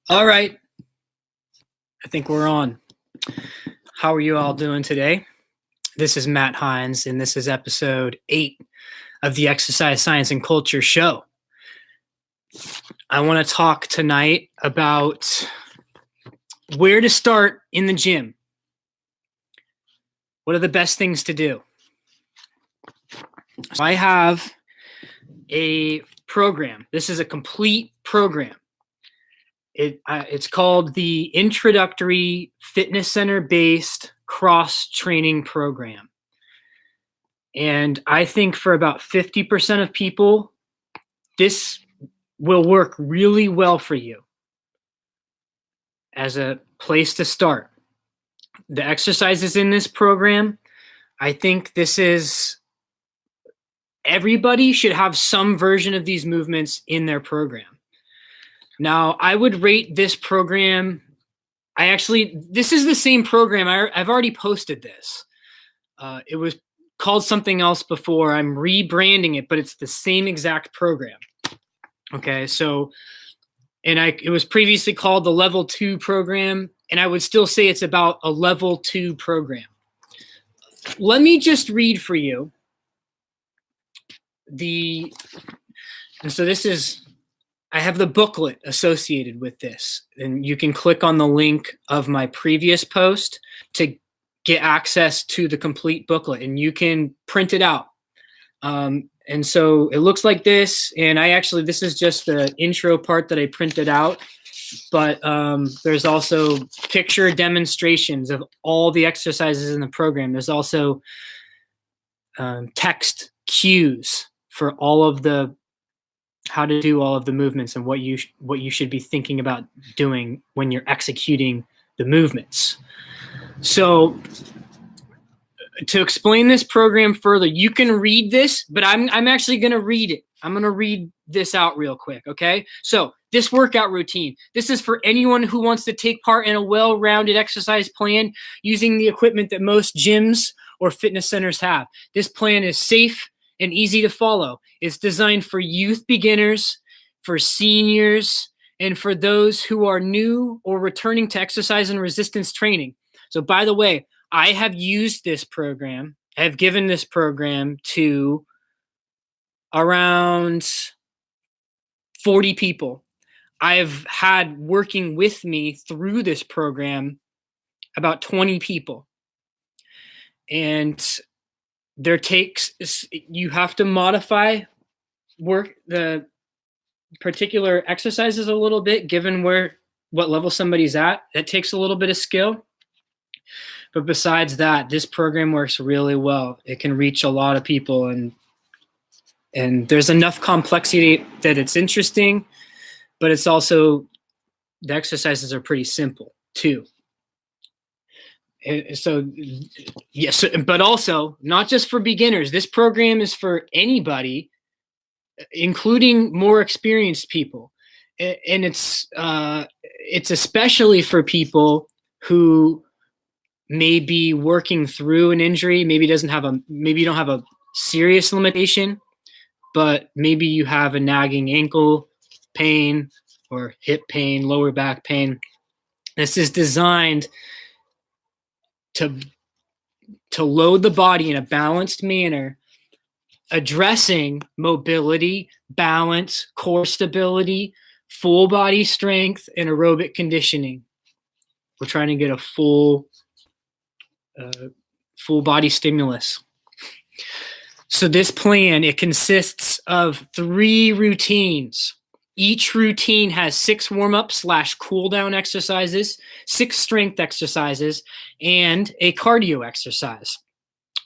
All right, I think we're on. How are you all doing today? This is Matt Hines, and this is episode 8 of the Exercise Science and Culture Show. I want to talk tonight about where to start in the gym. What are the best things to do? So I have a program. This is a complete program. It's called the Introductory Fitness Center-Based Cross-Training Program. And I think for about 50% of people, this will work really well for you as a place to start. The exercises in this program, I think everybody should have some version of these movements in their program. Now, I would rate this program, this is the same program. I've already posted this. It was called something else before. I'm rebranding it, but it's the same exact program. Okay, so, it was previously called the Level 2 program, and I would still say it's about a Level 2 program. Let me just read for you I have the booklet associated with this, and you can click on the link of my previous post to get access to the complete booklet, and you can print it out. And so it looks like this, and this is just the intro part that I printed out, but there's also picture demonstrations of all the exercises in the program. There's also text cues for how to do all of the movements and what you should be thinking about doing when you're executing the movements. So to explain this program further, you can read this, but I'm actually going to read it. I'm going to read this out real quick, okay? So this workout routine, this is for anyone who wants to take part in a well-rounded exercise plan using the equipment that most gyms or fitness centers have. This plan is safe and easy to follow. It's designed for youth beginners, for seniors, and for those who are new or returning to exercise and resistance training. So by the way, I have used this program. I have given this program to around 40 people. I've had working with me through this program about 20 people. And you have to modify the particular exercises a little bit given what level somebody's at. That takes a little bit of skill. But besides that, this program works really well. It can reach a lot of people, and there's enough complexity that it's interesting, but it's also, the exercises are pretty simple too. So yes, but also not just for beginners. This program is for anybody, including more experienced people, and it's especially for people who may be working through an injury. Maybe you don't have a serious limitation, but maybe you have a nagging ankle pain or hip pain, lower back pain. This is designed to load the body in a balanced manner, addressing mobility, balance, core stability, full body strength, and aerobic conditioning. We're trying to get a full body stimulus. So this plan, it consists of 3 routines. Each routine has 6 warm-up/cool down exercises, 6 strength exercises, and a cardio exercise.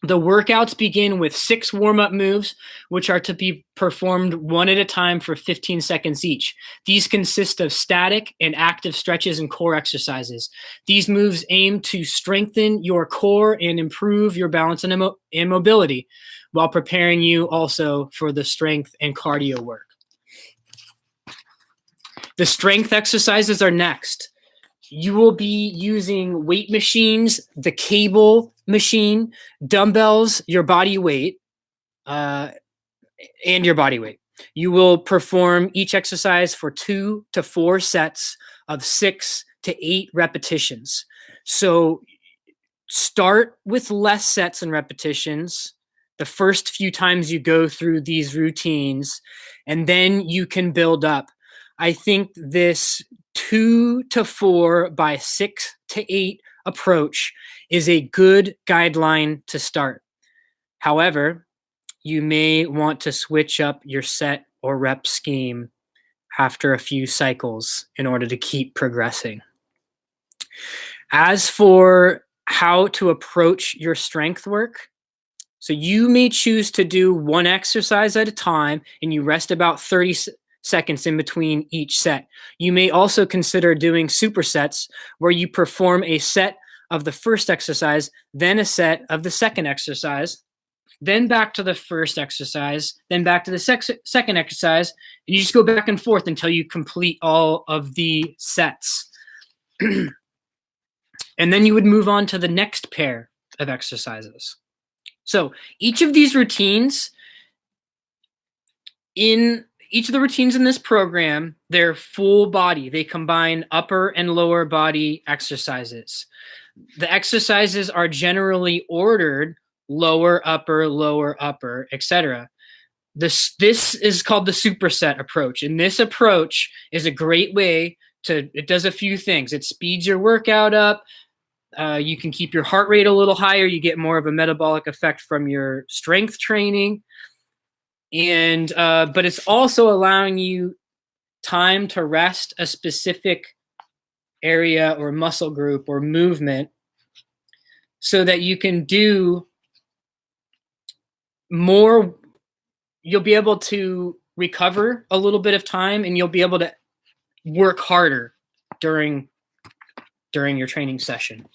The workouts begin with 6 warm-up moves, which are to be performed one at a time for 15 seconds each. These consist of static and active stretches and core exercises. These moves aim to strengthen your core and improve your balance and mobility, while preparing you also for the strength and cardio work. The strength exercises are next. You will be using weight machines, the cable machine, dumbbells, your body weight, and your body weight. You will perform each exercise for 2 to 4 sets of 6 to 8 repetitions. So start with less sets and repetitions the first few times you go through these routines, and then you can build up. I think this 2 to 4 by 6 to 8 approach is a good guideline to start. However, you may want to switch up your set or rep scheme after a few cycles in order to keep progressing. As for how to approach your strength work, so you may choose to do one exercise at a time and you rest about 30 seconds in between each set. You may also consider doing supersets where you perform a set of the first exercise, then a set of the second exercise, then back to the first exercise, then back to the second exercise, and you just go back and forth until you complete all of the sets. And then you would move on to the next pair of exercises. So each of these routines, in each of the routines in this program, they're full body. They combine upper and lower body exercises. The exercises are generally ordered lower, upper, etc. This is called the superset approach. And this approach is a great way it does a few things. It speeds your workout up. You can keep your heart rate a little higher. You get more of a metabolic effect from your strength training. And but it's also allowing you time to rest a specific area or muscle group or movement so that you can do more. You'll be able to recover a little bit of time and you'll be able to work harder during your training session.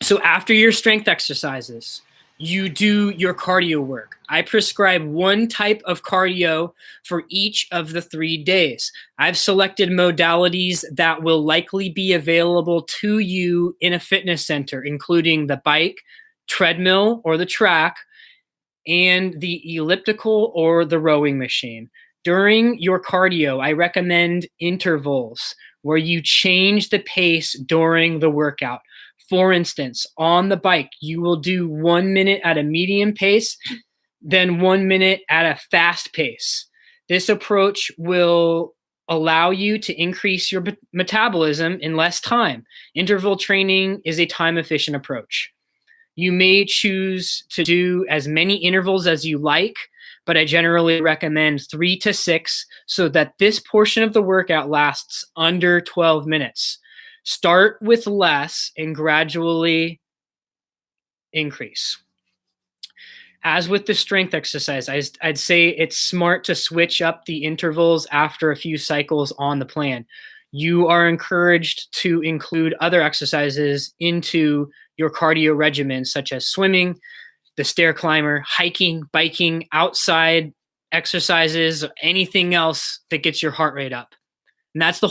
So after your strength exercises, you do your cardio work. I prescribe one type of cardio for each of the 3 days. I've selected modalities that will likely be available to you in a fitness center, including the bike, treadmill, or the track, and the elliptical or the rowing machine. During your cardio, I recommend intervals where you change the pace during the workout. For instance, on the bike, you will do 1 minute at a medium pace, then 1 minute at a fast pace. This approach will allow you to increase your metabolism in less time. Interval training is a time-efficient approach. You may choose to do as many intervals as you like, but I generally recommend 3 to 6 so that this portion of the workout lasts under 12 minutes. Start with less and gradually increase. As with the strength exercise, I'd say it's smart to switch up the intervals after a few cycles on the plan. You are encouraged to include other exercises into your cardio regimen, such as swimming, the stair climber, hiking, biking, outside exercises, anything else that gets your heart rate up. And that's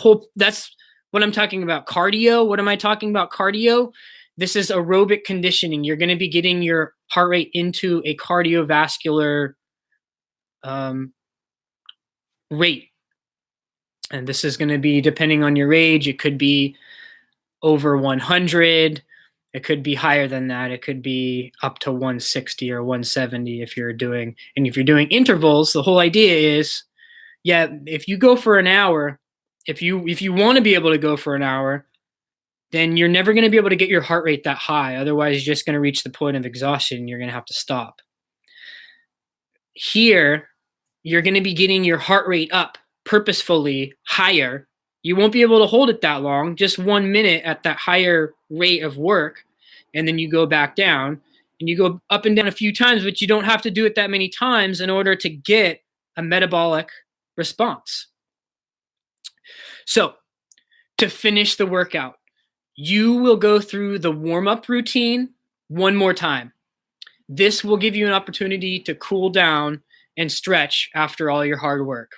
what I'm talking about. Cardio. What am I talking about? Cardio. This is aerobic conditioning. You're going to be getting your heart rate into a cardiovascular rate. And this is going to be, depending on your age, it could be over 100. It could be higher than that. It could be up to 160 or 170 if you're doing intervals. The whole idea is, if you go for an hour, if you want to be able to go for an hour, then you're never going to be able to get your heart rate that high. Otherwise, you're just going to reach the point of exhaustion and you're going to have to stop. Here, you're going to be getting your heart rate up purposefully higher. You won't be able to hold it that long, just 1 minute at that higher rate of work, and then you go back down, and you go up and down a few times, but you don't have to do it that many times in order to get a metabolic response. So, to finish the workout, you will go through the warm-up routine one more time. This will give you an opportunity to cool down and stretch after all your hard work.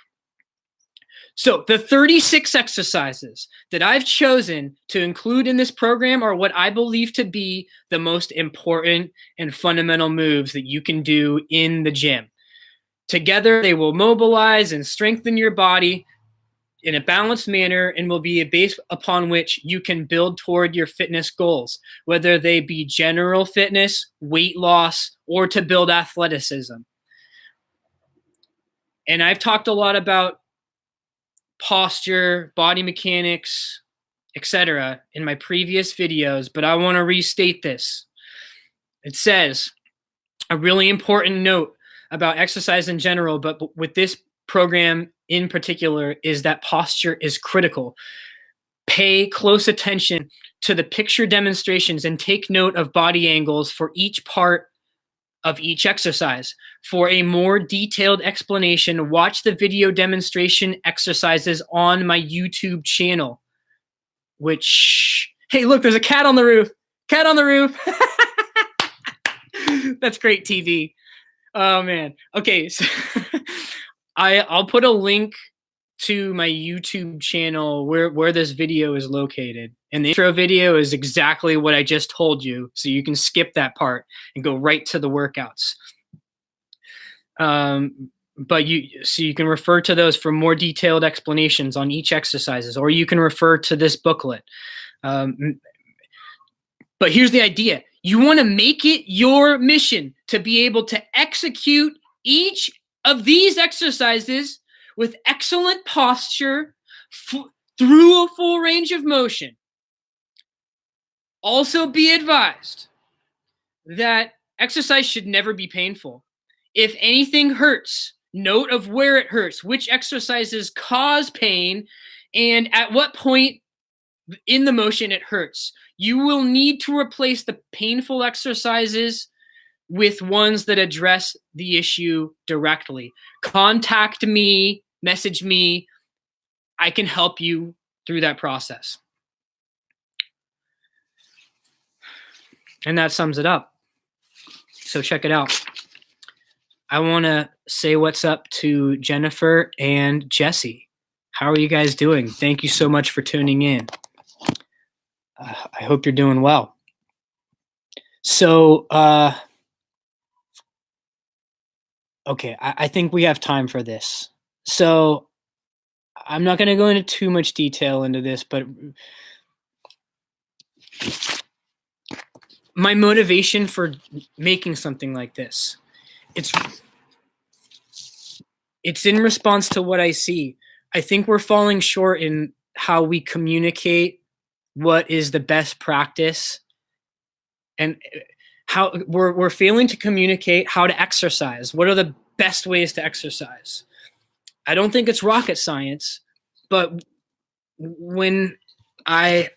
So the 36 exercises that I've chosen to include in this program are what I believe to be the most important and fundamental moves that you can do in the gym. Together, they will mobilize and strengthen your body in a balanced manner and will be a base upon which you can build toward your fitness goals, whether they be general fitness, weight loss, or to build athleticism. And I've talked a lot about posture, body mechanics, etc. in my previous videos, but I want to restate this. It says a really important note about exercise in general, but with this program in particular, is that posture is critical. Pay close attention to the picture demonstrations and take note of body angles for each part of each exercise. For a more detailed explanation, watch the video demonstration exercises on my YouTube channel, which, hey, look, there's a cat on the roof. Cat on the roof. That's great TV. Oh, man. Okay, so I'll put a link to my YouTube channel where this video is located. And the intro video is exactly what I just told you, so you can skip that part and go right to the workouts. But you can refer to those for more detailed explanations on each exercises, or you can refer to this booklet. But here's the idea. You want to make it your mission to be able to execute each of these exercises with excellent posture through a full range of motion. Also be advised that exercise should never be painful. If anything hurts, note of where it hurts, which exercises cause pain, and at what point in the motion it hurts. You will need to replace the painful exercises with ones that address the issue directly. Contact me, message me. I can help you through that process. And that sums it up. So check it out. I want to say what's up to Jennifer and Jesse. How are you guys doing? Thank you so much for tuning in. I hope you're doing well. So, okay, I think we have time for this. So I'm not going to go into too much detail into this, but my motivation for making something like this, it's in response to what I see. I think we're falling short in how we communicate what is the best practice, and how we're failing to communicate how to exercise. What are the best ways to exercise? I don't think it's rocket science, but when I'm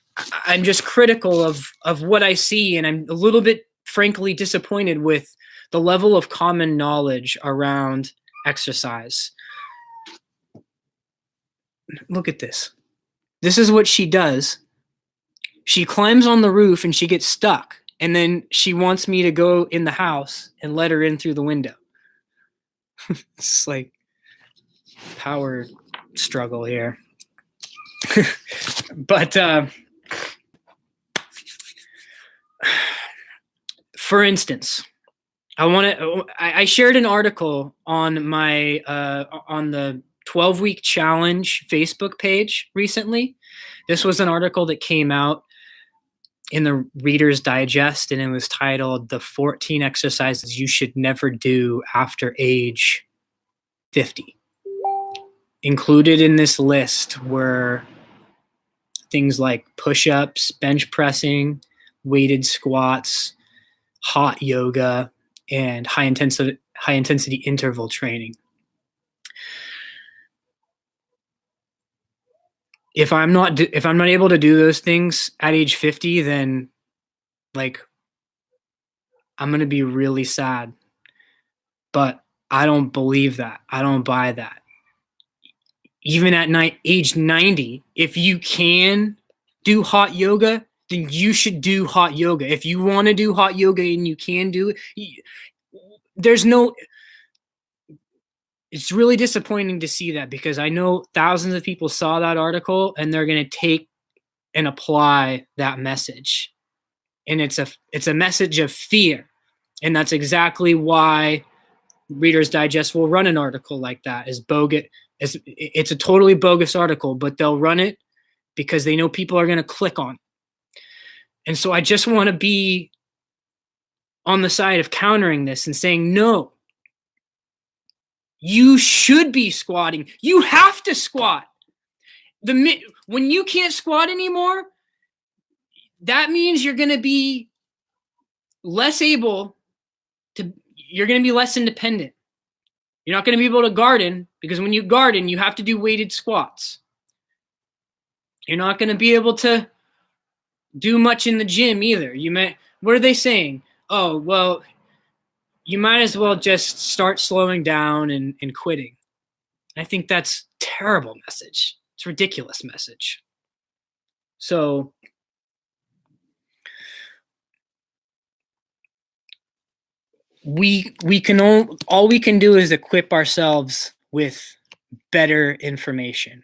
just critical of what I see, and I'm a little bit frankly disappointed with the level of common knowledge around exercise. Look at this. This is what she does. She climbs on the roof and she gets stuck. And then she wants me to go in the house and let her in through the window. It's like power struggle here. But for instance, I shared an article on my on the 12-week challenge Facebook page recently. This was an article that came out in the Reader's Digest, and it was titled "The 14 Exercises You Should Never Do After Age 50." Included in this list were things like push-ups, bench pressing, weighted squats, hot yoga, and high intensity interval training. If I'm not able to do those things at age 50, then like I'm going to be really sad. But I don't believe that. I don't buy that. Even at age 90, if you can do hot yoga, then you should do hot yoga. If you want to do hot yoga and you can do it, it's really disappointing to see that, because I know thousands of people saw that article and they're going to take and apply that message. And it's a message of fear. And that's exactly why Reader's Digest will run an article like that as bogus. It's a totally bogus article, but they'll run it because they know people are going to click on it. And so I just want to be on the side of countering this and saying, no, you should be squatting. You have to squat. When you can't squat anymore, that means you're going to be less able to, you're going to be less independent. You're not going to be able to garden because when you garden, you have to do weighted squats. You're not going to be able to do much in the gym either. What are they saying? Oh, well, you might as well just start slowing down and quitting. I think that's a terrible message. It's a ridiculous message. So all we can do is equip ourselves with better information.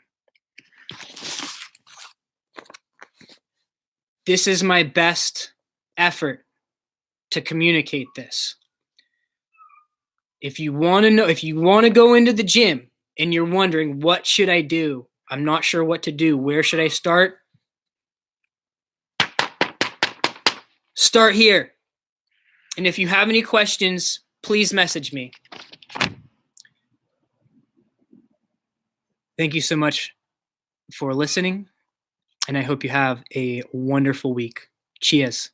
This is my best effort to communicate this. If you want to go into the gym and you're wondering, what should I do? I'm not sure what to do. Where should I start? Start here. And if you have any questions, please message me. Thank you so much for listening, and I hope you have a wonderful week. Cheers.